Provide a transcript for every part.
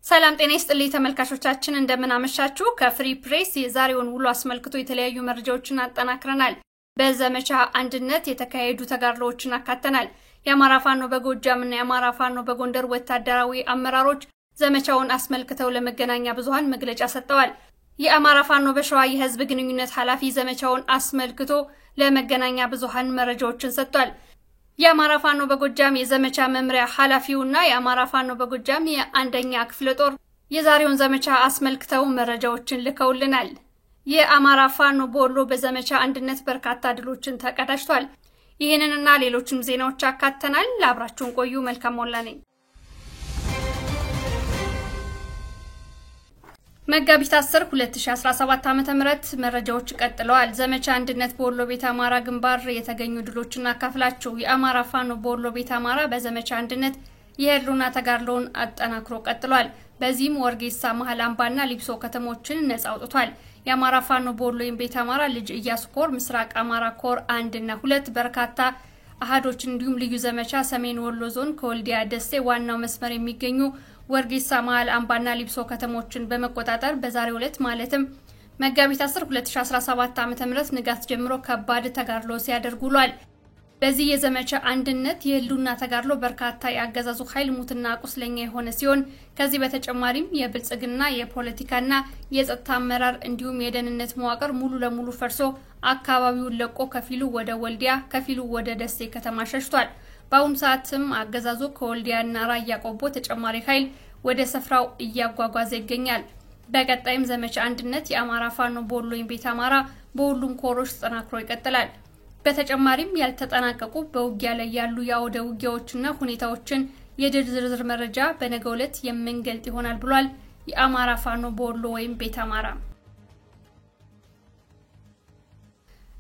ሰላም ጤና ይስጥልኝ ተመልካቾቻችን እንደምን አመሻችሁ ከፍሪ ፕሬስ የዛሬውን ውሎ አስመልክቶ የተለያዩ መረጃዎችን አጠናክረናል በዘመቻ አንድነት የተካሄዱ ተጋድሎዎችን አካተናል የአማራ ፋኖ በጎጃምና የአማራ ፋኖ በጎንደር ወታደራዊ አመራሮች ዘመቻውን አስመልክተው ለመገናኛ ብዙሃን መግለጫ ሰጥተዋል የአማራ ፋኖ በሸዋ የህዝብ ግንኙነት ኃላፊ ዘመቻውን አስመልክቶ ለመገናኛ ብዙሃን መረጃዎችን ሰጥቷል የአማራ ፋኖ በጎጃም የዘመቻ መምሪያ ኃላፊውና የአማራ ፋኖ በጎጃም የአንደኛ ክፍለ ጦር የዛሬውን ዘመቻ አስመልክተው መረጃዎችን ልከውልናል የአማራ ፋኖ በወሎ በዘመቻ አንድነት በርካታ ድሎችን ተቀዳጅቷል ይሄንንና ሌሎችም ዜናዎች አካተናል አብራችሁን ቆዩ መልካም ሞላኔ መጋቢት 10 2017 ዓ.ም መረጃዎች ቀጥለዋል ዘመቻ አንድነት በወሎ ቤት አማራ ግንባር የተገኙ ድሎችና አካፍላችሁ የአማራ ፋኖ በወሎ ቤት አማራ በዘመቻ አንድነት የህልውና ተጋድሎውን አጠናክሮ ቀጥሏል በዚህም ወርጌሳ መሃል አምባና ሊብሶ ከተሞችን ነፃ አውጥቷል የአማራ ፋኖ በወሎ ቤት አማራ ልጅ ኢያሱኮር ምስራቅ አማራ ኮር 1 እና 2 በርካታ አሃዶች እንዲሁም ልዩ ዘመቻ ሰሜን ወሎ ዞን ከወልዲያ ደሴ ዋናው መስመር የሚገኙ ወርጌሳ መሃል አምባና ሊብሶ ከተሞችን በመቆጣጠር በዛሬው ዕለት ማለትም መጋቢት 10 2017 ዓ.ም ንጋት ጀምሮ ከባድ ተጋድሎ ሲያደርጉሏል በዚህ የዘመቻ አንድነት የህልውና ተጋድሎ በርካታ ያገዛዙ ኃይል ሙትና ቁስለኛ የሆነ ሲሆን ከዚህ በተጨማሪም የብልጽግና የፖለቲካና የጸጥታ አመራር እንዲሁም የደህንነት መዋቅር ሙሉ ለሙሉ ፈርሶ አካባቢውን ለቆ ከፊሉ ወደ ወልዲያ ከፊሉ ወደ ደሴ ከተማ ሸሽቷል በአሁኑ ሰዓትም አገዛዙ ከወልዲያና ራያ ቆቦ ተጨማሪ ኃይል ወደ ስፍራው እያጓጓዘ ይገኛል በቀጣይም ዘመቻ አንድነት የአማራ ፋኖ በወሎ ቤት አማራ በሁሉም ኮሮች ተጠናክሮ ይቀጥላል በተጨማሪም ያልተጠናቀቁ በውጊያ ላይ ያሉ ያወደ ውጊያዎችና ሁኔታዎችን የድል ዝርዝር መረጃ በነገው ዕለት የምንገልጥ ይሆናል ብሏል የአማራ ፋኖ በወሎ ቤት አማራ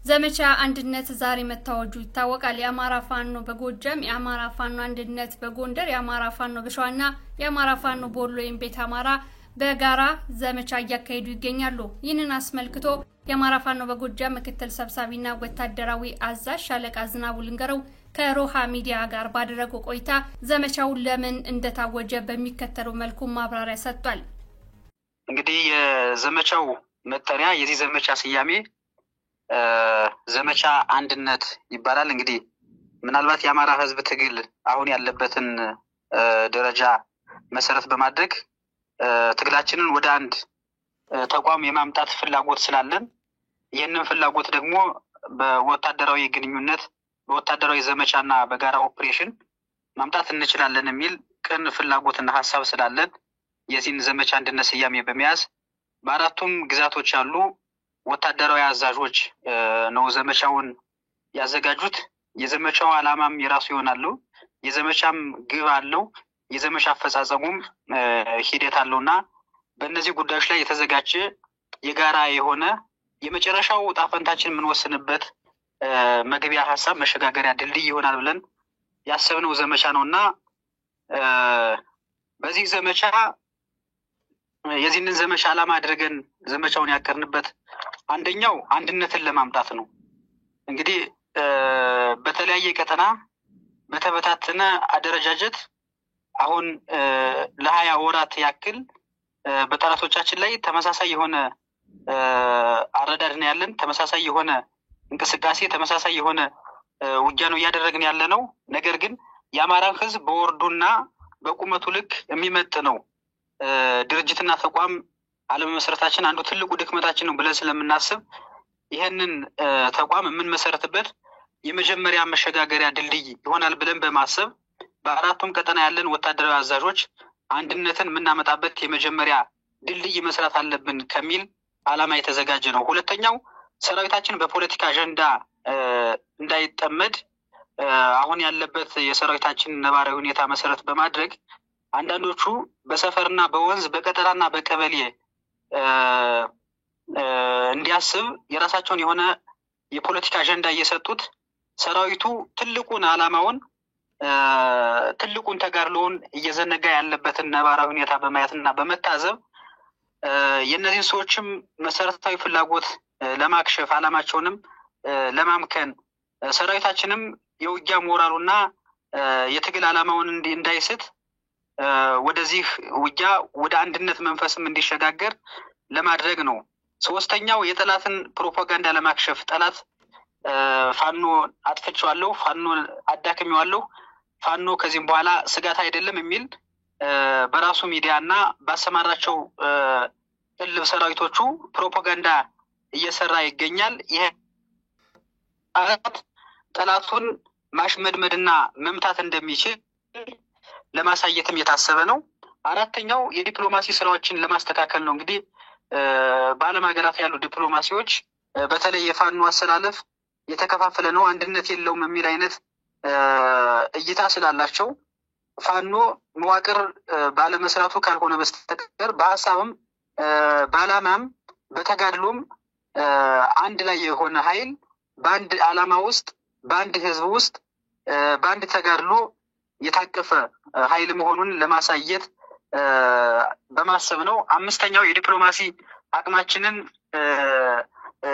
ዘመቻ አንድነት ዛሬ መታወጁ ይታወቃል የአማራ ፋኖ በጎጃም የአማራ ፋኖ አንድነት በጎንደር የአማራ ፋኖ በሸዋና የአማራ ፋኖ በወሎ ቤት አማራ በጋራ ዘመቻ እያካሄዱ ይገኛሉ ይህንን አስመልክቶ የአማራ ፋኖ በጎጃም ምክትል ሰብሳቢና ወታደራዊ አዛዥ ሻለቃ ዝናቡ ልንገረው ከሮሃ ሚዲያ ጋር ባደረገው ቆይታ ዘመቻው ለምን እንደታወጀ በሚከተለው መልኩ ማብራሪያ ሰጥቷል እንግዲህ የዘመቻው መጠሪያ የዚህ ዘመቻ ስያሜ ዘመቻ አንድነት ይባላል እንግዲህ ምናልባት የአማራ ህዝብ ትግል አሁን ያለበትን ደረጃ መሰረት በማድረግ ትግላችንን ወደ አንድ ተቋም የማምጣት ፍላጎት ስላለን ይሄንን ፍላጎት ደግሞ በወታደራዊ ግንኙነት በወታደራዊ ዘመቻና በጋራ ኦፕሬሽን ማምጣት እንችላለን የሚል ቅን ፍላጎትና ሐሳብ ስላለን የዚህን ዘመቻ አንድነት ስያሜ በመያዝ በአራቱም ግዛቶች ያሉ ወታደራዊ አዛዦች ነው ዘመቻውን ያዘጋጁት የዘመቻው ዓላማም የራሱ ይሆናል የዘመቻም ግብ አለው የዘመቻ አፈጻጸሙም ሂደት አለውና በእነዚህ ጉዳዮች ላይ የተዘጋጀ የጋራ የሆነ የመጨረሻው ጣፈንታችን የምንወስንበት መግቢያ ሐሳብ መሸጋገሪያ ድልድይ ይሆናል ብለን ያሰብነው ዘመቻ ነውና በዚህ ዘመቻ የዚህንን ዘመቻ ዓላማ አድርገን ዘመቻውን ያቀርንበት አንደኛው አንድነትን ለማምጣት ነው እንግዲህ በተለያየ ቀጠና በተበታተነ አደረጃጀት አሁን ለ20 ወራት ያክል በጠላቶቻችን ላይ ተመሳሳይ የሆነ አረዳድ ነው ያለን ተመሳሳይ የሆነ እንቅስቃሴ ተመሳሳይ የሆነ ውጊያ ነው ያደረግን ያለነው ነገር ግን የአማራን ህዝብ በወርዱና በቁመቱ ልክ የሚመጥ ነው ድርጅትና ተቋም አለመመስረታችን አንዱ ትልቁ ድክመታችን ነው ብለን ስለምናስብ ይሄንን ተቋም ምን መሰረትበት የመጀመሪያ መሸጋገሪያ ድልድይ ይሆናል ብለን በማሰብ በአራቱም ቀጠና ያለን ወታደራዊ አዛዦች አንድነትን ምናመጣበት የመጀመሪያ ድልድይ መስራት አለብን ከሚል ዓላማ የተዘጋጀ ነው ሁለተኛው ሰራዊታችን በፖለቲካ አጀንዳ እንዳይጠመድ አሁን ያለበት የሰራዊታችን ነባራዊ ሁኔታ መሰረት በማድረግ አንዳንዶቹ በሰፈርና በወንዝ በቀጠናና በቀበሌ እንዲያስብ የራሳቸውን የሆነ የፖለቲካ አጀንዳ እየሰጡት ሰራዊቱ ትልቁን ዓላማውን ትልቁን ተጋድሎውን እየዘነጋ ያለበትን ነባራዊ ሁኔታ በማየትና በመታዘብ የነዚህን ሰዎችም መሰረታዊ ፍላጎት ለማክሸፍ ዓላማቸውንም ለማምከን ሰራዊታችንም የውጊያ ሞራሉና የትግል ዓላማውን እንዳይስት ወደዚህ ውጊያ ወደ አንድነት መንፈስም እንዲሸጋገር ለማድረግ ነው። ሶስተኛው የጠላትን ፕሮፓጋንዳ ለማክሸፍ ጠላት ፋኖ አጥፍቻለሁ፣ ፋኖ አዳክሜዋለሁ፣ ፋኖ ከዚህም በኋላ ስጋት አይደለም የሚል በራሱ ሚዲያና ባሰማራቸው ጥልብ ሰራዊቶቹ ፕሮፓጋንዳ እየሰራ ይገኛል። ይሄ ጠላቱን ማሽመድመድና መምታት እንደሚችል ለማሳየትም የታሰበ ነው። አራተኛው የዲፕሎማሲ ስራዎችን ለማስተካከል ነው። እንግዲህ በዓለም ሀገራት ያሉ ዲፕሎማሲዎች በተለይ የፋኖ አሰላለፍ የተከፋፈለ ነው፣ አንድነት የለውም የሚል አይነት እይታ ስላላቸው ፋኖ መዋቅር ባለመስራቱ ካልሆነ በስተቀር በሀሳብም በዓላማም በተጋድሎም አንድ ላይ የሆነ ኃይል በአንድ ዓላማ ውስጥ በአንድ ህዝብ ውስጥ በአንድ ተጋድሎ የታቀፈ ኃይል መሆኑን ለማሳየት በማሰብ ነው። አምስተኛው የዲፕሎማሲ አቅማችንን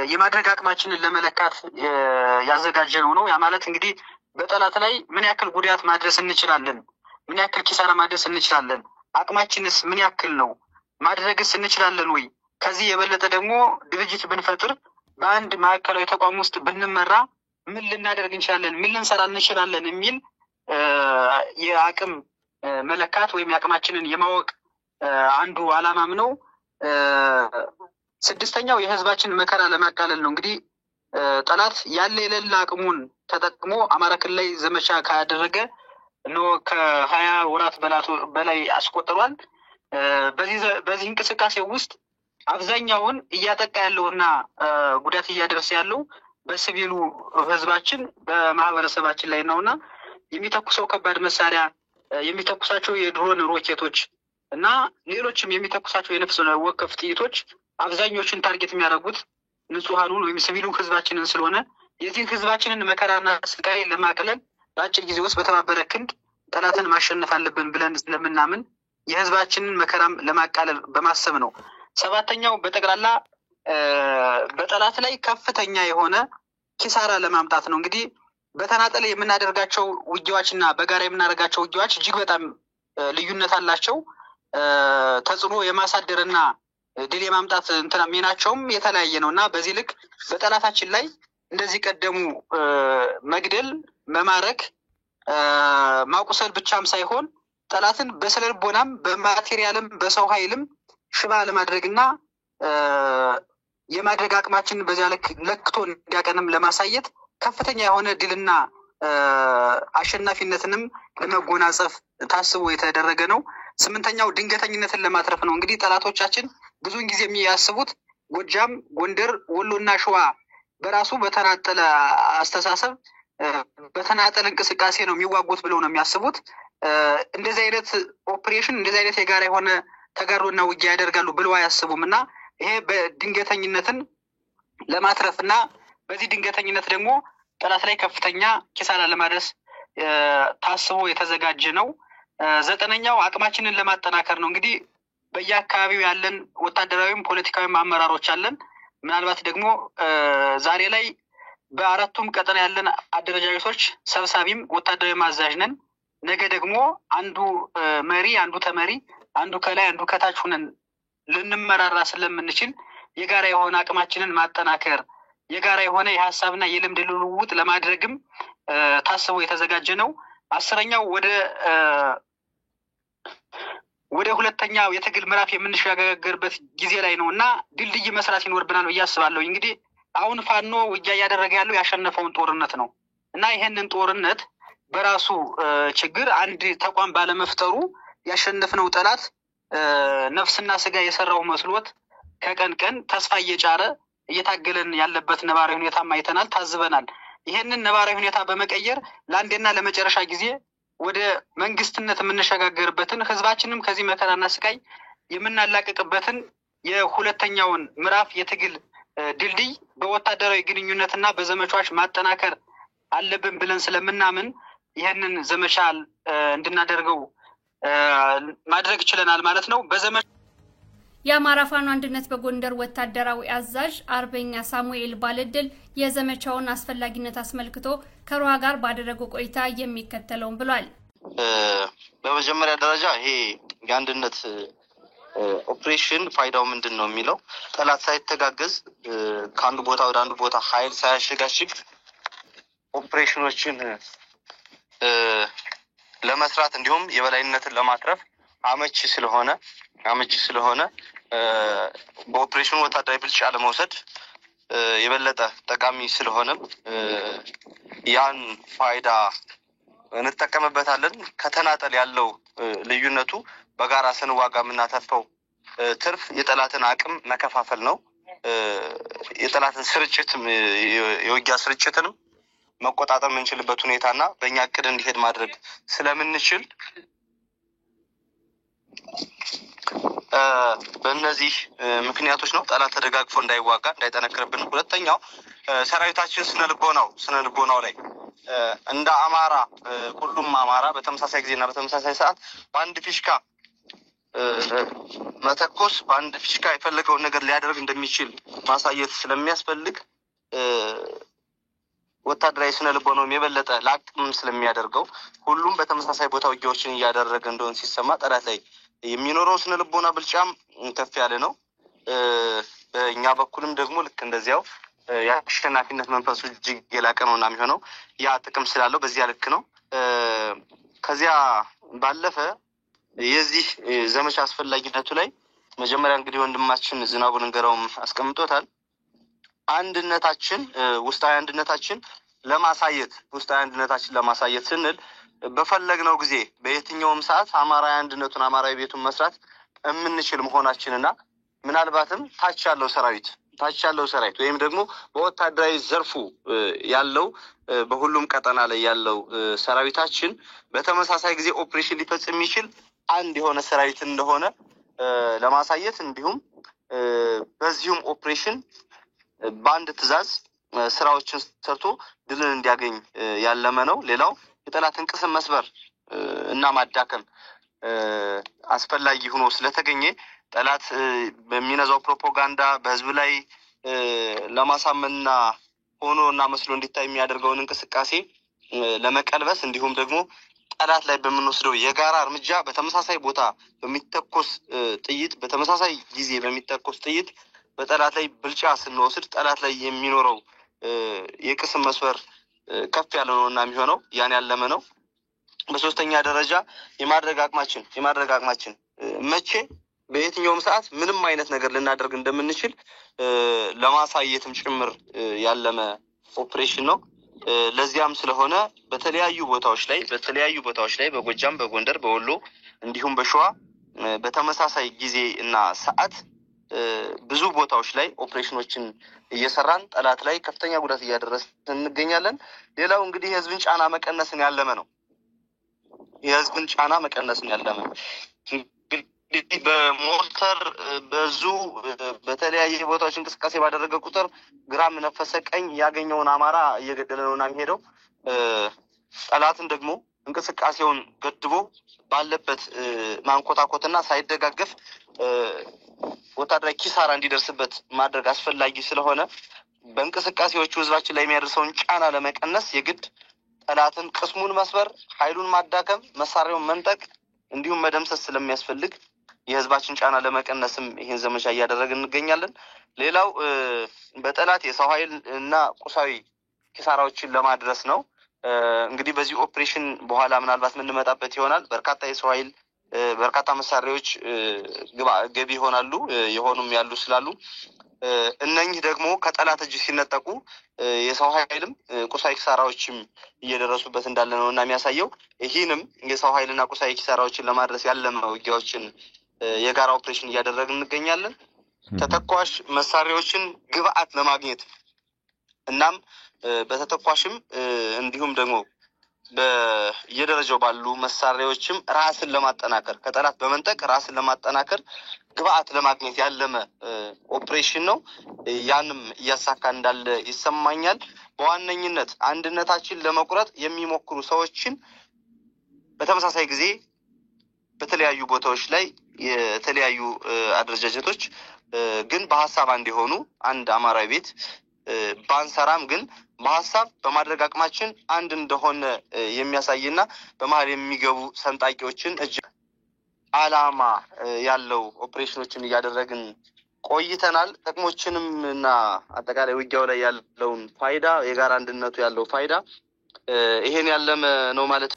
የማድረግ አቅማችንን ለመለካት ያዘጋጀነው ነው። ያ ማለት እንግዲህ በጠላት ላይ ምን ያክል ጉዳት ማድረስ እንችላለን፣ ምን ያክል ኪሳራ ማድረስ እንችላለን፣ አቅማችንስ ምን ያክል ነው፣ ማድረግስ እንችላለን ወይ፣ ከዚህ የበለጠ ደግሞ ድርጅት ብንፈጥር በአንድ ማዕከላዊ ተቋም ውስጥ ብንመራ ምን ልናደርግ እንችላለን፣ ምን ልንሰራ እንችላለን የሚል የአቅም መለካት ወይም የአቅማችንን የማወቅ አንዱ ዓላማም ነው። ስድስተኛው የህዝባችን መከራ ለማቃለል ነው። እንግዲህ ጠላት ያለ የሌለ አቅሙን ተጠቅሞ አማራ ክልል ላይ ዘመቻ ካደረገ ነው ከ20 ወራት በላይ አስቆጥሯል። በዚህ እንቅስቃሴ ውስጥ አብዛኛውን እያጠቃ ያለውና ጉዳት እያደረሰ ያለው በሲቪሉ ህዝባችን በማህበረሰባችን ላይ ነውና የሚተኩሰው ከባድ መሳሪያ የሚተኩሳቸው የድሮን ሮኬቶች እና ሌሎችም የሚተኩሳቸው የነፍስ ወከፍ ጥይቶች አብዛኞቹን ታርጌት የሚያደርጉት ንጹሃኑን ወይም ሲቪሉ ህዝባችንን ስለሆነ የዚህ ህዝባችንን መከራና ስቃይ ለማቅለል በአጭር ጊዜ ውስጥ በተባበረ ክንድ ጠላትን ማሸነፍ አለብን ብለን ስለምናምን የህዝባችንን መከራም ለማቃለል በማሰብ ነው። ሰባተኛው በጠቅላላ በጠላት ላይ ከፍተኛ የሆነ ኪሳራ ለማምጣት ነው። እንግዲህ በተናጠለ የምናደርጋቸው ውጊያዎችና በጋራ የምናደርጋቸው ውጊያዎች እጅግ በጣም ልዩነት አላቸው። ተጽዕኖ የማሳደርና ድል የማምጣት እንትና ሚናቸውም የተለያየ ነው እና በዚህ ልክ በጠላታችን ላይ እንደዚህ ቀደሙ መግደል፣ መማረክ፣ ማቁሰል ብቻም ሳይሆን ጠላትን በስነልቦናም በማቴሪያልም በሰው ኃይልም ሽባ ለማድረግና የማድረግ አቅማችንን በዚያ ልክ ለክቶ እንዲያቀንም ለማሳየት ከፍተኛ የሆነ ድልና አሸናፊነትንም ለመጎናጸፍ ታስቦ የተደረገ ነው። ስምንተኛው ድንገተኝነትን ለማትረፍ ነው። እንግዲህ ጠላቶቻችን ብዙውን ጊዜ የሚያስቡት ጎጃም፣ ጎንደር፣ ወሎና ሸዋ በራሱ በተናጠለ አስተሳሰብ በተናጠለ እንቅስቃሴ ነው የሚዋጉት ብለው ነው የሚያስቡት። እንደዚህ አይነት ኦፕሬሽን እንደዚህ አይነት የጋራ የሆነ ተጋድሎና ውጊያ ያደርጋሉ ብለው አያስቡም እና ይሄ በድንገተኝነትን ለማትረፍና በዚህ ድንገተኝነት ደግሞ ጠላት ላይ ከፍተኛ ኪሳራ ለማድረስ ታስቦ የተዘጋጀ ነው። ዘጠነኛው አቅማችንን ለማጠናከር ነው። እንግዲህ በየአካባቢው ያለን ወታደራዊም ፖለቲካዊም አመራሮች አለን። ምናልባት ደግሞ ዛሬ ላይ በአራቱም ቀጠና ያለን አደረጃጀቶች ሰብሳቢም ወታደራዊ ማዛዥ ነን። ነገ ደግሞ አንዱ መሪ፣ አንዱ ተመሪ፣ አንዱ ከላይ አንዱ ከታች ሆነን ልንመራራ ስለምንችል የጋራ የሆነ አቅማችንን ማጠናከር የጋራ የሆነ የሐሳብና የልምድ ልውውጥ ለማድረግም ታስቦ የተዘጋጀ ነው። አስረኛው ወደ ሁለተኛው የትግል ምዕራፍ የምንሸጋገርበት ጊዜ ላይ ነው እና ድልድይ መስራት ይኖርብናል ብዬ አስባለሁ። እንግዲህ አሁን ፋኖ ውጊያ እያደረገ ያለው ያሸነፈውን ጦርነት ነው እና ይሄንን ጦርነት በራሱ ችግር አንድ ተቋም ባለመፍጠሩ ያሸነፍነው ጠላት ነፍስና ስጋ የሰራው መስሎት ከቀን ቀን ተስፋ እየጫረ እየታገለን ያለበት ነባራዊ ሁኔታ ማይተናል፣ ታዝበናል። ይሄንን ነባራዊ ሁኔታ በመቀየር ለአንዴና ለመጨረሻ ጊዜ ወደ መንግስትነት የምንሸጋገርበትን ህዝባችንም ከዚህ መከራና ስቃይ የምናላቅቅበትን የሁለተኛውን ምዕራፍ የትግል ድልድይ በወታደራዊ ግንኙነትና በዘመቻዎች ማጠናከር አለብን ብለን ስለምናምን ይሄንን ዘመቻ እንድናደርገው ማድረግ ይችላል ማለት ነው። በዘመቻ የአማራ ፋኖ አንድነት በጎንደር ወታደራዊ አዛዥ አርበኛ ሳሙኤል ባለድል የዘመቻውን አስፈላጊነት አስመልክቶ ከሮሃ ጋር ባደረገው ቆይታ የሚከተለውን ብሏል። በመጀመሪያ ደረጃ ይሄ የአንድነት ኦፕሬሽን ፋይዳው ምንድን ነው የሚለው ጠላት ሳይተጋገዝ ከአንዱ ቦታ ወደ አንዱ ቦታ ኃይል ሳያሸጋሽግ ኦፕሬሽኖችን ለመስራት እንዲሁም የበላይነትን ለማትረፍ አመቺ ስለሆነ በኦፕሬሽኑ ወታደራዊ ብልጫ ለመውሰድ የበለጠ ጠቃሚ ስለሆነም ያን ፋይዳ እንጠቀምበታለን። ከተናጠል ያለው ልዩነቱ በጋራ ስንዋጋ የምናተርፈው ትርፍ የጠላትን አቅም መከፋፈል ነው። የጠላትን ስርጭትም የውጊያ ስርጭትንም መቆጣጠር የምንችልበት ሁኔታና በእኛ እቅድ እንዲሄድ ማድረግ ስለምንችል በእነዚህ ምክንያቶች ነው ጠላት ተደጋግፎ እንዳይዋጋ እንዳይጠነክርብን። ሁለተኛው ሰራዊታችን ስነልቦናው ላይ እንደ አማራ ሁሉም አማራ በተመሳሳይ ጊዜና በተመሳሳይ ሰዓት በአንድ ፊሽካ መተኮስ በአንድ ፊሽካ የፈለገውን ነገር ሊያደርግ እንደሚችል ማሳየት ስለሚያስፈልግ ወታደራዊ ስነልቦናውም የበለጠ ላቅም ስለሚያደርገው ሁሉም በተመሳሳይ ቦታ ውጊያዎችን እያደረገ እንደሆነ ሲሰማ ጠላት ላይ የሚኖረው ስነልቦና ብልጫም ከፍ ያለ ነው። በእኛ በኩልም ደግሞ ልክ እንደዚያው የአሸናፊነት መንፈሱ እጅግ የላቀ ነውና የሚሆነው ያ ጥቅም ስላለው በዚያ ልክ ነው። ከዚያ ባለፈ የዚህ ዘመቻ አስፈላጊነቱ ላይ መጀመሪያ እንግዲህ ወንድማችን ዝናቡ ንገረውም አስቀምጦታል። ውስጣዊ አንድነታችን ለማሳየት ስንል በፈለግነው ጊዜ በየትኛውም ሰዓት አማራዊ አንድነቱን አማራዊ ቤቱን መስራት የምንችል መሆናችንና ምናልባትም ታች ያለው ሰራዊት ወይም ደግሞ በወታደራዊ ዘርፉ ያለው በሁሉም ቀጠና ላይ ያለው ሰራዊታችን በተመሳሳይ ጊዜ ኦፕሬሽን ሊፈጽም የሚችል አንድ የሆነ ሰራዊት እንደሆነ ለማሳየት እንዲሁም በዚሁም ኦፕሬሽን በአንድ ትዕዛዝ ስራዎችን ሰርቶ ድልን እንዲያገኝ ያለመ ነው። ሌላው የጠላትን ቅስም መስበር እና ማዳከም አስፈላጊ ሆኖ ስለተገኘ ጠላት በሚነዛው ፕሮፓጋንዳ በህዝብ ላይ ለማሳመንና ሆኖና መስሎ እንዲታይ የሚያደርገውን እንቅስቃሴ ለመቀልበስ እንዲሁም ደግሞ ጠላት ላይ በምንወስደው የጋራ እርምጃ በተመሳሳይ ቦታ በሚተኮስ ጥይት በጠላት ላይ ብልጫ ስንወስድ ጠላት ላይ የሚኖረው የቅስም መስበር ከፍ ያለ ነውና የሚሆነው ያን ያለመ ነው። በሶስተኛ ደረጃ የማድረግ አቅማችን መቼ በየትኛውም ሰዓት ምንም አይነት ነገር ልናደርግ እንደምንችል ለማሳየትም ጭምር ያለመ ኦፕሬሽን ነው። ለዚያም ስለሆነ በተለያዩ ቦታዎች ላይ በጎጃም፣ በጎንደር፣ በወሎ እንዲሁም በሸዋ በተመሳሳይ ጊዜ እና ሰዓት ብዙ ቦታዎች ላይ ኦፕሬሽኖችን እየሰራን ጠላት ላይ ከፍተኛ ጉዳት እያደረስን እንገኛለን። ሌላው እንግዲህ የህዝብን ጫና መቀነስን ያለመ ነው። እንግዲህ በሞርተር በተለያየ ቦታዎች እንቅስቃሴ ባደረገ ቁጥር ግራም ነፈሰ ቀኝ ያገኘውን አማራ እየገደለ ነውና የሚሄደው ጠላትን ደግሞ እንቅስቃሴውን ገድቦ ባለበት ማንኮታኮትና ሳይደጋገፍ ወታደራዊ ኪሳራ እንዲደርስበት ማድረግ አስፈላጊ ስለሆነ በእንቅስቃሴዎቹ ህዝባችን ላይ የሚያደርሰውን ጫና ለመቀነስ የግድ ጠላትን ቅስሙን መስበር፣ ኃይሉን ማዳከም፣ መሳሪያውን መንጠቅ እንዲሁም መደምሰስ ስለሚያስፈልግ የህዝባችን ጫና ለመቀነስም ይህን ዘመቻ እያደረግን እንገኛለን። ሌላው በጠላት የሰው ኃይል እና ቁሳዊ ኪሳራዎችን ለማድረስ ነው። እንግዲህ በዚህ ኦፕሬሽን በኋላ ምናልባት የምንመጣበት ይሆናል። በርካታ የሰው ኃይል በርካታ መሳሪያዎች ገቢ ይሆናሉ የሆኑም ያሉ ስላሉ እነኚህ ደግሞ ከጠላት እጅ ሲነጠቁ የሰው ኃይልም ቁሳዊ ኪሳራዎችም እየደረሱበት እንዳለ ነው እና የሚያሳየው ይህንም የሰው ኃይልና ቁሳዊ ኪሳራዎችን ለማድረስ ያለመ ውጊያዎችን የጋራ ኦፕሬሽን እያደረግን እንገኛለን። ተተኳሽ መሳሪያዎችን ግብአት ለማግኘት እናም በተተኳሽም እንዲሁም ደግሞ በየደረጃው ባሉ መሳሪያዎችም ራስን ለማጠናከር ከጠላት በመንጠቅ ራስን ለማጠናከር ግብአት ለማግኘት ያለመ ኦፕሬሽን ነው። ያንም እያሳካ እንዳለ ይሰማኛል። በዋነኝነት አንድነታችን ለመቁረጥ የሚሞክሩ ሰዎችን በተመሳሳይ ጊዜ በተለያዩ ቦታዎች ላይ የተለያዩ አደረጃጀቶች ግን በሐሳብ እንዲሆኑ አንድ አማራዊ ቤት ባንሰራም ግን በሐሳብ በማድረግ አቅማችን አንድ እንደሆነ የሚያሳይና በመሃል የሚገቡ ሰንጣቂዎችን እጅግ ዓላማ ያለው ኦፕሬሽኖችን እያደረግን ቆይተናል። ጥቅሞችንም እና አጠቃላይ ውጊያው ላይ ያለውን ፋይዳ የጋራ አንድነቱ ያለው ፋይዳ ይሄን ያለመ ነው ማለት።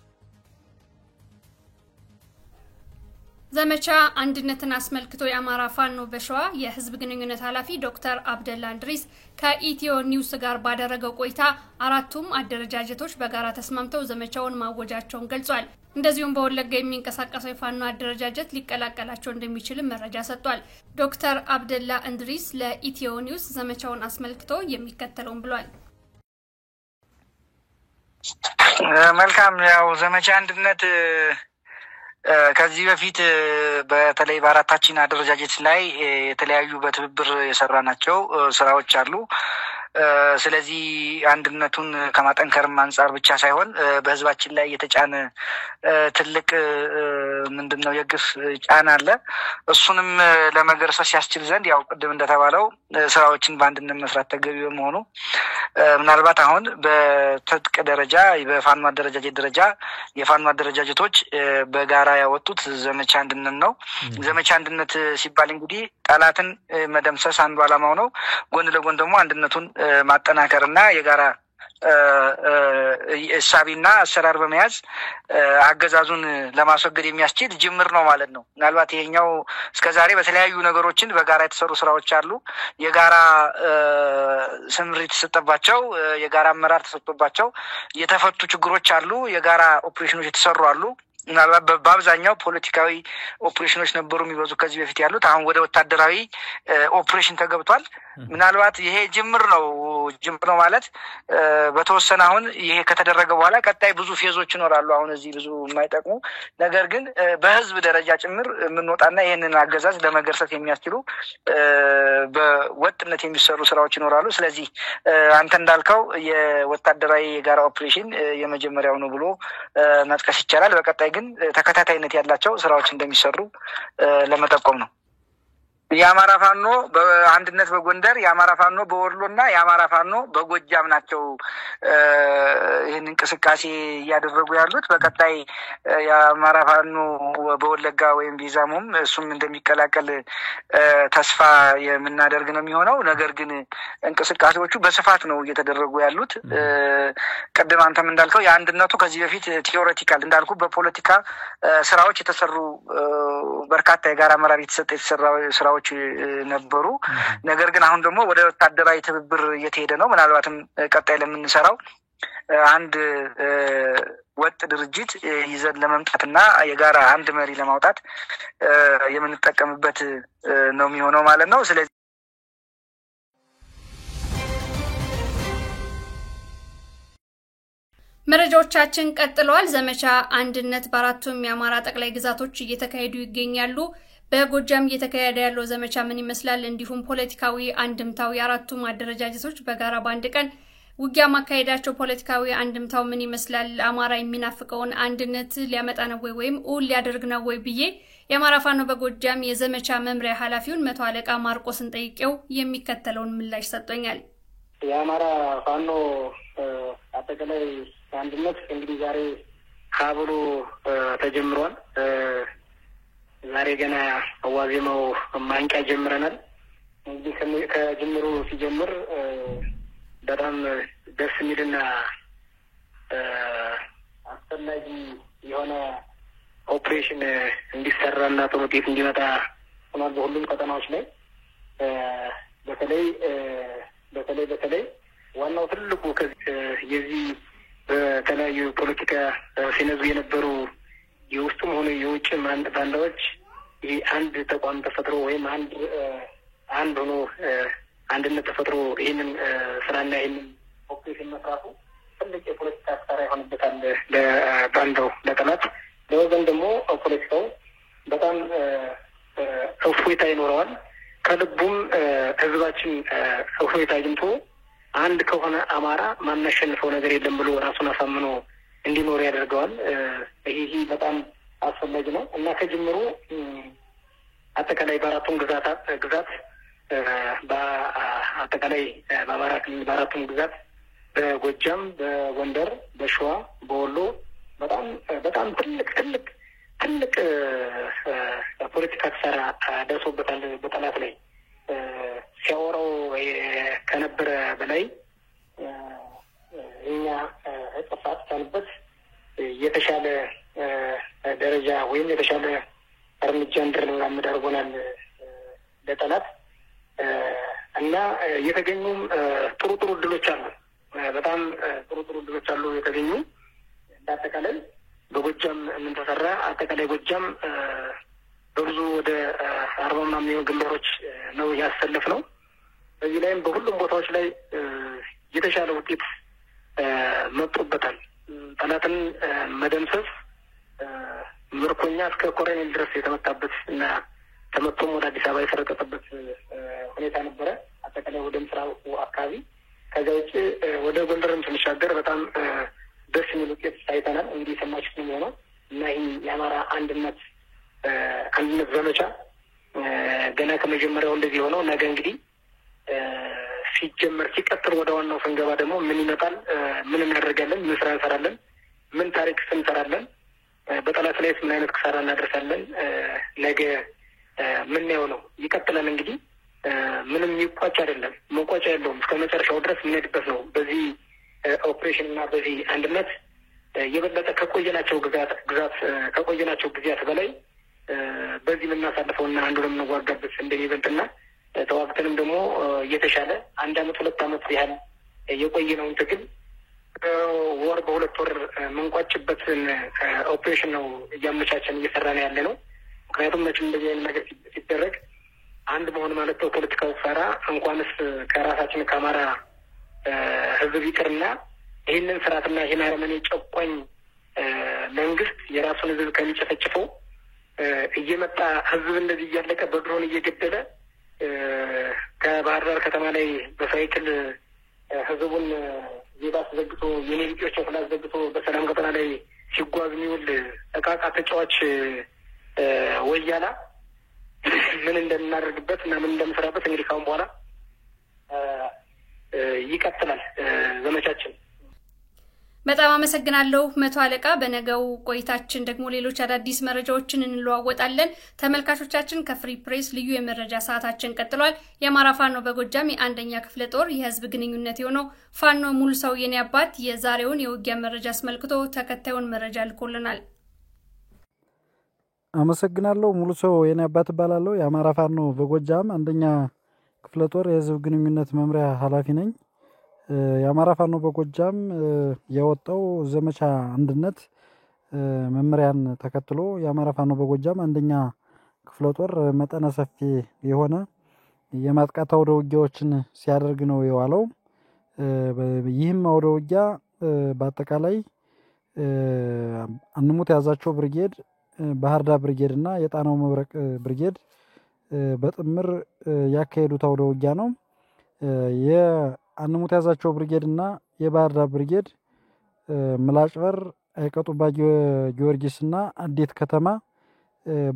ዘመቻ አንድነትን አስመልክቶ የአማራ ፋኖ በሸዋ የህዝብ ግንኙነት ኃላፊ ዶክተር አብደላ እንድሪስ ከኢትዮ ኒውስ ጋር ባደረገው ቆይታ አራቱም አደረጃጀቶች በጋራ ተስማምተው ዘመቻውን ማወጃቸውን ገልጿል። እንደዚሁም በወለጋ የሚንቀሳቀሰው የፋኖ አደረጃጀት ሊቀላቀላቸው እንደሚችል መረጃ ሰጥቷል። ዶክተር አብደላ እንድሪስ ለኢትዮ ኒውስ ዘመቻውን አስመልክቶ የሚከተለውን ብሏል። መልካም ያው ዘመቻ አንድነት ከዚህ በፊት በተለይ በአራታችን አደረጃጀት ላይ የተለያዩ በትብብር የሰራናቸው ስራዎች አሉ። ስለዚህ አንድነቱን ከማጠንከርም አንፃር ብቻ ሳይሆን በህዝባችን ላይ የተጫነ ትልቅ ምንድነው የግፍ ጫና አለ። እሱንም ለመገርሰስ ያስችል ዘንድ ያው ቅድም እንደተባለው ስራዎችን በአንድነት መስራት ተገቢ በመሆኑ ምናልባት አሁን በትጥቅ ደረጃ በፋኖ አደረጃጀት ደረጃ የፋኖ አደረጃጀቶች በጋራ ያወጡት ዘመቻ አንድነት ነው። ዘመቻ አንድነት ሲባል እንግዲህ ጠላትን መደምሰስ አንዱ ዓላማው ነው። ጎን ለጎን ደግሞ አንድነቱን ማጠናከርና የጋራ እሳቢና አሰራር በመያዝ አገዛዙን ለማስወገድ የሚያስችል ጅምር ነው ማለት ነው። ምናልባት ይሄኛው እስከዛሬ በተለያዩ ነገሮችን በጋራ የተሰሩ ስራዎች አሉ። የጋራ ስምሪት ተሰጥቷቸው የጋራ አመራር ተሰጥቷቸው የተፈቱ ችግሮች አሉ። የጋራ ኦፕሬሽኖች የተሰሩ አሉ። ምናልባት በአብዛኛው ፖለቲካዊ ኦፕሬሽኖች ነበሩ የሚበዙ ከዚህ በፊት ያሉት። አሁን ወደ ወታደራዊ ኦፕሬሽን ተገብቷል። ምናልባት ይሄ ጅምር ነው ማለት በተወሰነ አሁን ይሄ ከተደረገ በኋላ ቀጣይ ብዙ ፌዞች ይኖራሉ። አሁን እዚህ ብዙ የማይጠቅሙ ነገር ግን በህዝብ ደረጃ ጭምር የምንወጣና ይሄንን አገዛዝ ለመገርሰት የሚያስችሉ በወጥነት የሚሰሩ ስራዎች ይኖራሉ። ስለዚህ አንተ እንዳልከው የወታደራዊ የጋራ ኦፕሬሽን የመጀመሪያው ነው ብሎ መጥቀስ ይቻላል። በቀጣይ ግን ተከታታይነት ያላቸው ስራዎች እንደሚሰሩ ለመጠቆም ነው። የአማራ ፋኖ በአንድነት በጎንደር፣ የአማራ ፋኖ በወሎና የአማራ ፋኖ በጎጃም ናቸው ይህን እንቅስቃሴ እያደረጉ ያሉት። በቀጣይ የአማራ ፋኖ በወለጋ ወይም ቢዛሙም እሱም እንደሚቀላቀል ተስፋ የምናደርግ ነው የሚሆነው። ነገር ግን እንቅስቃሴዎቹ በስፋት ነው እየተደረጉ ያሉት። ቅድም አንተም እንዳልከው የአንድነቱ ከዚህ በፊት ቲዮሬቲካል እንዳልኩ በፖለቲካ ስራዎች የተሰሩ በርካታ የጋራ አመራር የተሰራ ስራዎች ነበሩ። ነገር ግን አሁን ደግሞ ወደ ወታደራዊ ትብብር እየተሄደ ነው። ምናልባትም ቀጣይ ለምንሰራው አንድ ወጥ ድርጅት ይዘን ለመምጣትና የጋራ አንድ መሪ ለማውጣት የምንጠቀምበት ነው የሚሆነው ማለት ነው። ስለዚህ መረጃዎቻችን ቀጥለዋል። ዘመቻ አንድነት በአራቱም የአማራ ጠቅላይ ግዛቶች እየተካሄዱ ይገኛሉ። በጎጃም እየተካሄደ ያለው ዘመቻ ምን ይመስላል? እንዲሁም ፖለቲካዊ አንድምታው የአራቱም አደረጃጀቶች በጋራ በአንድ ቀን ውጊያ ማካሄዳቸው ፖለቲካዊ አንድምታው ምን ይመስላል? አማራ የሚናፍቀውን አንድነት ሊያመጣ ነው ወይም ሊያደርግ ነው ወይ ብዬ የአማራ ፋኖ በጎጃም የዘመቻ መምሪያ ኃላፊውን መቶ አለቃ ማርቆስን ጠይቄው የሚከተለውን ምላሽ ሰጥቶኛል። የአማራ ፋኖ አጠቃላይ አንድነት እንግዲህ ዛሬ ካብሎ ተጀምሯል። ዛሬ ገና አዋዜማው ማንቂያ ጀምረናል። እንግዲህ ከጅምሩ ሲጀምር በጣም ደስ የሚልና አስፈላጊ የሆነ ኦፕሬሽን እንዲሰራና ጥሩ ውጤት እንዲመጣ ሆኗል። በሁሉም ቀጠናዎች ላይ በተለይ ዋናው ትልቁ የዚህ በተለያዩ ፖለቲካ ሲነዙ የነበሩ የውስጡም ሆነ የውጭ ባንዳዎች ይህ አንድ ተቋም ተፈጥሮ ወይም አንድ ሆኖ አንድነት ተፈጥሮ ይህንን ስራና ይህንን ኦፕሬሽን መስራቱ ትልቅ የፖለቲካ አሰራ ይሆንበታል ለባንዳው ለጠላት። ለወገን ደግሞ ፖለቲካው በጣም እፎይታ ይኖረዋል። ከልቡም ህዝባችን እፎይታ አግኝቶ አንድ ከሆነ አማራ ማናሸንፈው ነገር የለም ብሎ ራሱን አሳምኖ እንዲኖር ያደርገዋል። ይሄ በጣም አስፈላጊ ነው እና ከጅምሩ አጠቃላይ በአራቱም ግዛት በአጠቃላይ በአማራ ክልል በአራቱም ግዛት በጎጃም፣ በጎንደር፣ በሸዋ፣ በወሎ በጣም ትልቅ ፖለቲካ ክሳራ ደርሶበታል። በጠላት ላይ ሲያወራው ከነበረ በላይ እኛ ጥፋት ታንበት የተሻለ ደረጃ ወይም የተሻለ እርምጃ እንድንራመድ አድርጎናል ለጠላት እና የተገኙም ጥሩ እድሎች አሉ። በጣም ጥሩ እድሎች አሉ የተገኙ። በአጠቃላይ በጎጃም ምን ተሰራ? አጠቃላይ ጎጃም በብዙ ወደ 40 ምናምን የሚሆኑ ግንባሮች ነው ያሰለፍ ነው። በዚህ ላይም በሁሉም ቦታዎች ላይ የተሻለ ውጤት መጥቶበታል። ጠላትን መደምሰስ ምርኮኛ እስከ ኮሎኔል ድረስ የተመታበት እና ተመቶም ወደ አዲስ አበባ የሰረቀጠበት ሁኔታ ነበረ። አጠቃላይ ወደ ምስራቁ አካባቢ። ከዛ ውጭ ወደ ጎንደርም ስንሻገር በጣም ደስ የሚል ውጤት አይተናል። እንግዲህ ሰማችሁት ነው የሚሆነው እና ይህ የአማራ አንድነት ዘመቻ ገና ከመጀመሪያው እንደዚህ ሆነው ነገ እንግዲህ ሲጀመር ሲቀጥል ወደ ዋናው ስንገባ ደግሞ ምን ይመጣል፣ ምን እናደርጋለን፣ ምን ስራ እንሰራለን፣ ምን ታሪክ እንሰራለን፣ በጠላት ላይ ምን አይነት ክሳራ እናደርሳለን፣ ነገ ምናየው ነው። ይቀጥላል እንግዲህ ምንም የሚቋጭ አይደለም፣ መቋጫ የለውም። እስከ መጨረሻው ድረስ የምንሄድበት ነው። በዚህ ኦፕሬሽን እና በዚህ አንድነት የበለጠ ከቆየናቸው ጊዜያት በላይ በዚህ የምናሳልፈው እና አንዱ የምንዋጋበት እንደሚበልጥና ተዋግተንም ደግሞ እየተሻለ 1 አመት 2 አመት ያህል የቆየነውን ትግል ወር በ2 ወር የምንቋጭበትን ኦፕሬሽን ነው እያመቻቸን እየሰራን ያለ ነው። ምክንያቱም መቼም እንደዚህ አይነት ነገር ሲደረግ አንድ መሆን ማለት ነው ፖለቲካው ሰራ እንኳንስ ከራሳችን ከአማራ ህዝብ ይቅርና ይህንን ስርዓትና ይህን አረመኔ ጨቋኝ መንግስት የራሱን ህዝብ ከሚጨፈጭፈው እየመጣ ህዝብ እንደዚህ እያለቀ በድሮን እየገደለ ከባህር ዳር ከተማ ላይ በሳይክል ህዝቡን ዜባ አስዘግቶ የኔ ልጆች ሁላ አስዘግቶ በሰላም ቀጠና ላይ ሲጓዝ የሚውል እቃቃ ተጫዋች ወያላ ምን እንደምናደርግበት እና ምን እንደምሰራበት እንግዲህ ካሁን በኋላ ይቀጥላል ዘመቻችን። በጣም አመሰግናለሁ መቶ አለቃ። በነገው ቆይታችን ደግሞ ሌሎች አዳዲስ መረጃዎችን እንለዋወጣለን። ተመልካቾቻችን ከፍሪ ፕሬስ ልዩ የመረጃ ሰዓታችን ቀጥሏል። የአማራ ፋኖ በጎጃም የ1ኛ ክፍለ ጦር የህዝብ ግንኙነት የሆነው ፋኖ ሙሉ ሰው የኔ አባት የዛሬውን የውጊያ መረጃ አስመልክቶ ተከታዩን መረጃ ልኮልናል። አመሰግናለሁ። ሙሉ ሰው የኔ አባት እባላለሁ። የአማራ ፋኖ በጎጃም 1ኛ ክፍለ ጦር የህዝብ ግንኙነት መምሪያ ኃላፊ ነኝ። የአማራ ፋኖ በጎጃም የወጣው ዘመቻ አንድነት መመሪያን ተከትሎ የአማራ ፋኖ በጎጃም 1ኛ ክፍለ ጦር መጠነ ሰፊ የሆነ የማጥቃት አውደ ውጊያዎችን ሲያደርግ ነው የዋለው። ይህም አውደ ውጊያ በአጠቃላይ አንሙት ያዛቸው ብርጌድ፣ ባህር ዳር ብርጌድ እና የጣናው መብረቅ ብርጌድ በጥምር ያካሄዱት አውደ ውጊያ ነው። የአንሙት ያዛቸው ብርጌድ እና የባህር ዳር ብርጌድ ምላጭበር፣ አይቀጡባ ጊዮርጊስ እና አዴት ከተማ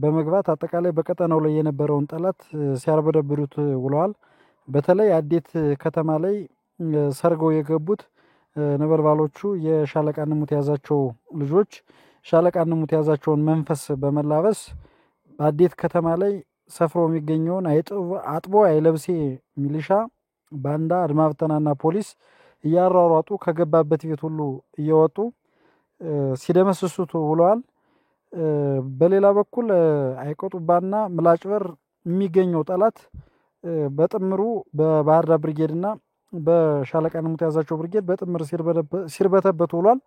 በመግባት አጠቃላይ በቀጠናው ላይ የነበረውን ጠላት ሲያርበደብዱት ውለዋል። በተለይ አዴት ከተማ ላይ ሰርገው የገቡት ነበልባሎቹ የሻለቃ አንሙት ያዛቸው ልጆች ሻለቃ አንሙት ያዛቸውን መንፈስ በመላበስ በአዴት ከተማ ላይ ሰፍሮ የሚገኘውን አጥቦ አይለብሴ ሚሊሻ ባንዳ አድማ ብተናና ፖሊስ እያሯሯጡ ከገባበት ቤት ሁሉ እየወጡ ሲደመስሱት ውለዋል። በሌላ በኩል አይቀጡባና ምላጭበር የሚገኘው ጠላት በጥምሩ በባህር ዳር ብርጌድና በሻለቃ አንሙት ያዛቸው ብርጌድ በጥምር ሲርበተበት ውሏል።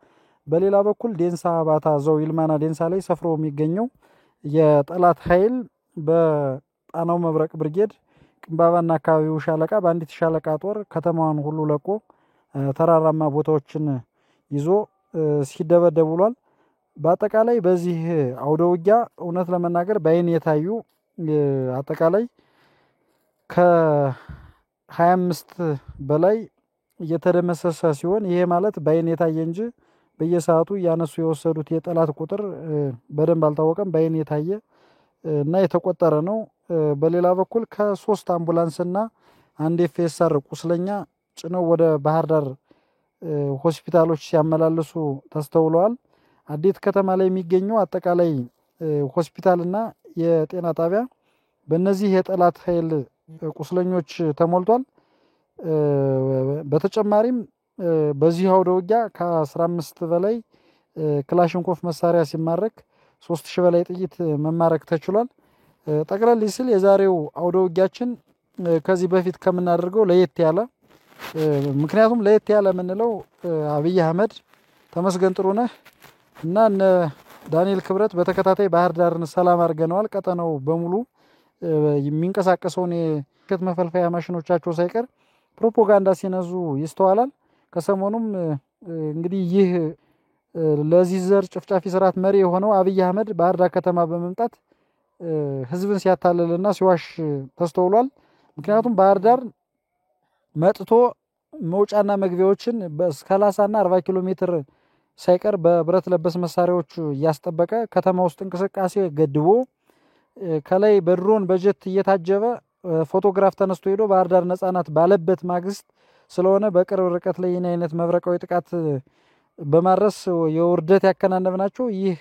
በሌላ በኩል ዴንሳ ባታ ዘው ይልማና ዴንሳ ላይ ሰፍሮ የሚገኘው የጠላት ኃይል በጣናው መብረቅ ብርጌድ ቅንባባና አካባቢው ሻለቃ በአንዲት ሻለቃ ጦር ከተማዋን ሁሉ ለቆ ተራራማ ቦታዎችን ይዞ ሲደበደብ ውሏል። በአጠቃላይ በዚህ አውደ ውጊያ እውነት ለመናገር በአይን የታዩ አጠቃላይ ከ25 በላይ እየተደመሰሰ ሲሆን ይሄ ማለት በአይን የታየ እንጂ በየሰዓቱ ያነሱ የወሰዱት የጠላት ቁጥር በደንብ አልታወቀም። በአይን የታየ እና የተቆጠረ ነው። በሌላ በኩል ከ3 አምቡላንስና አንድ ኤፍኤስአር ቁስለኛ ጭነው ወደ ባህር ዳር ሆስፒታሎች ሲያመላልሱ ተስተውለዋል። አዴት ከተማ ላይ የሚገኘው አጠቃላይ ሆስፒታልና የጤና ጣቢያ በእነዚህ የጠላት ኃይል ቁስለኞች ተሞልቷል። በተጨማሪም በዚህ አውደ ውጊያ ከ15 በላይ ክላሽንኮፍ መሳሪያ ሲማረክ 3000 በላይ ጥይት መማረክ ተችሏል። ጠቅለል ሲል የዛሬው አውደ ውጊያችን ከዚህ በፊት ከምናደርገው ለየት ያለ ምክንያቱም ለየት ያለ ምንለው አብይ አህመድ ተመስገን ጥሩነህ እና እነ ዳንኤል ክብረት በተከታታይ ባህር ዳርን ሰላም አድርገናል። ቀጠናው በሙሉ የሚንቀሳቀሰውን የከት መፈልፈያ ማሽኖቻቸው ሳይቀር ፕሮፓጋንዳ ሲነዙ ይስተዋላል። ከሰሞኑም እንግዲህ ይህ ለዚህ ዘር ጭፍጫፊ ስርዓት መሪ የሆነው አብይ አህመድ ባህር ዳር ከተማ በመምጣት ህዝብን ሲያታልልና ሲዋሽ ተስተውሏል። ምክንያቱም ባህር ዳር መጥቶ መውጫና መግቢያዎችን በ30 እና 40 ኪሎ ሜትር ሳይቀር በብረት ለበስ መሳሪያዎች ያስጠበቀ ከተማ ውስጥ እንቅስቃሴ ገድቦ ከላይ በድሮን በጀት እየታጀበ ፎቶግራፍ ተነስቶ ሄዶ ባህር ዳር ነጻናት ባለበት ማግስት ስለሆነ በቅርብ ርቀት ላይ ይህን አይነት መብረቃዊ ጥቃት በማድረስ የውርደት ያከናነብናቸው ይህ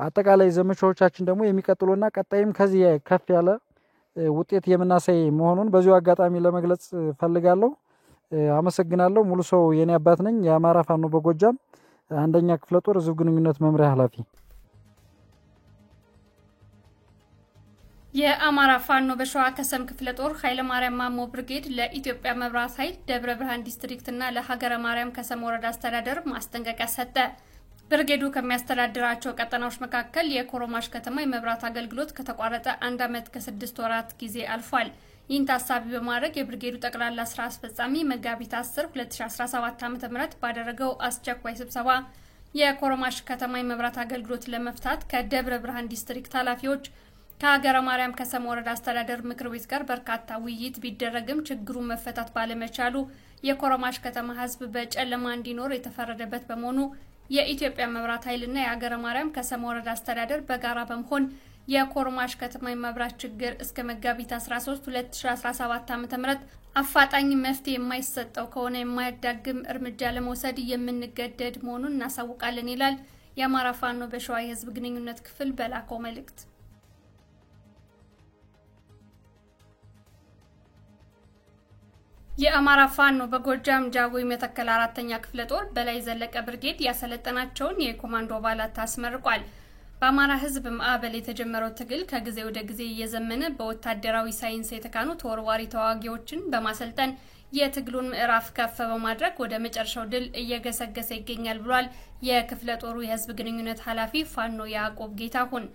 አጠቃላይ ዘመቻዎቻችን ደግሞ የሚቀጥሉና ቀጣይም ከዚህ ከፍ ያለ ውጤት የምናሳይ መሆኑን በዚሁ አጋጣሚ ለመግለጽ ፈልጋለሁ። አመሰግናለሁ። ሙሉ ሰው የኔ አባት ነኝ። የአማራ ፋኖ በጎጃም 1ኛ ክፍለ ጦር ህዝብ ግንኙነት መምሪያ ኃላፊ። የአማራ ፋኖ በሸዋ ከሰም ክፍለ ጦር ኃይለ ማርያም ማሞ ብርጌድ ለኢትዮጵያ መብራት ኃይል ደብረ ብርሃን ዲስትሪክት እና ለሀገረ ማርያም ከሰም ወረዳ አስተዳደር ማስጠንቀቂያ ሰጠ። ብርጌዱ ከሚያስተዳድራቸው ቀጠናዎች መካከል የኮሮማሽ ከተማ የመብራት አገልግሎት ከተቋረጠ 1 ዓመት ከ6 ወራት ጊዜ አልፏል። ይህን ታሳቢ በማድረግ የብርጌዱ ጠቅላላ ስራ አስፈጻሚ መጋቢት 10 2017 ዓ.ም ባደረገው አስቸኳይ ስብሰባ የኮሮማሽ ከተማ የመብራት አገልግሎት ለመፍታት ከደብረ ብርሃን ዲስትሪክት ኃላፊዎች ከሀገረ ማርያም ከሰም ወረዳ አስተዳደር ምክር ቤት ጋር በርካታ ውይይት ቢደረግም ችግሩ መፈታት ባለመቻሉ የኮሮማሽ ከተማ ህዝብ በጨለማ እንዲኖር የተፈረደበት በመሆኑ የኢትዮጵያ መብራት ኃይልና የሀገረ ማርያም ከሰም ወረዳ አስተዳደር በጋራ በመሆን የኮሮማሽ ከተማ የመብራት ችግር እስከ መጋቢት 13 2017 ዓ.ም አፋጣኝ መፍትሄ የማይሰጠው ከሆነ የማያዳግም እርምጃ ለመውሰድ የምንገደድ መሆኑን እናሳውቃለን ይላል የአማራ ፋኖ በሸዋ የህዝብ ግንኙነት ክፍል በላከው መልእክት። የአማራ ፋኖ በጎጃም ጃጎይ መተከል 4ኛ ክፍለ ጦር በላይ ዘለቀ ብርጌድ ያሰለጠናቸውን የኮማንዶ አባላት አስመርቋል። በአማራ ህዝብ ማዕበል የተጀመረው ትግል ከጊዜ ወደ ጊዜ እየዘመነ በወታደራዊ ሳይንስ የተካኑ ተወርዋሪ ተዋጊዎችን በማሰልጠን የትግሉን ምዕራፍ ከፍ በማድረግ ወደ መጨረሻው ድል እየገሰገሰ ይገኛል ብሏል የክፍለ ጦሩ የህዝብ ግንኙነት ኃላፊ ፋኖ ያዕቆብ ጌታሁን።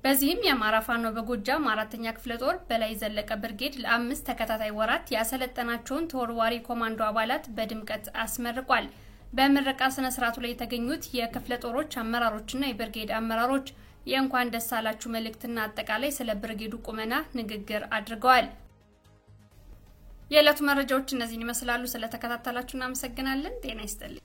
በዚህም የአማራ ፋኖ በጎጃም 4ኛ ክፍለ ጦር በላይ ዘለቀ ብርጌድ ለ5 ተከታታይ ወራት ያሰለጠናቸውን ተወርዋሪ ኮማንዶ አባላት በድምቀት አስመርቋል። በምረቃ ስነ ስርዓቱ ላይ የተገኙት የክፍለ ጦሮች አመራሮችና የብርጌድ አመራሮች የእንኳን ደስ አላችሁ መልእክትና አጠቃላይ ስለ ብርጌዱ ቁመና ንግግር አድርገዋል። የዕለቱ መረጃዎች እነዚህን ይመስላሉ። ስለተከታተላችሁ እናመሰግናለን። ጤና ይስጥልኝ።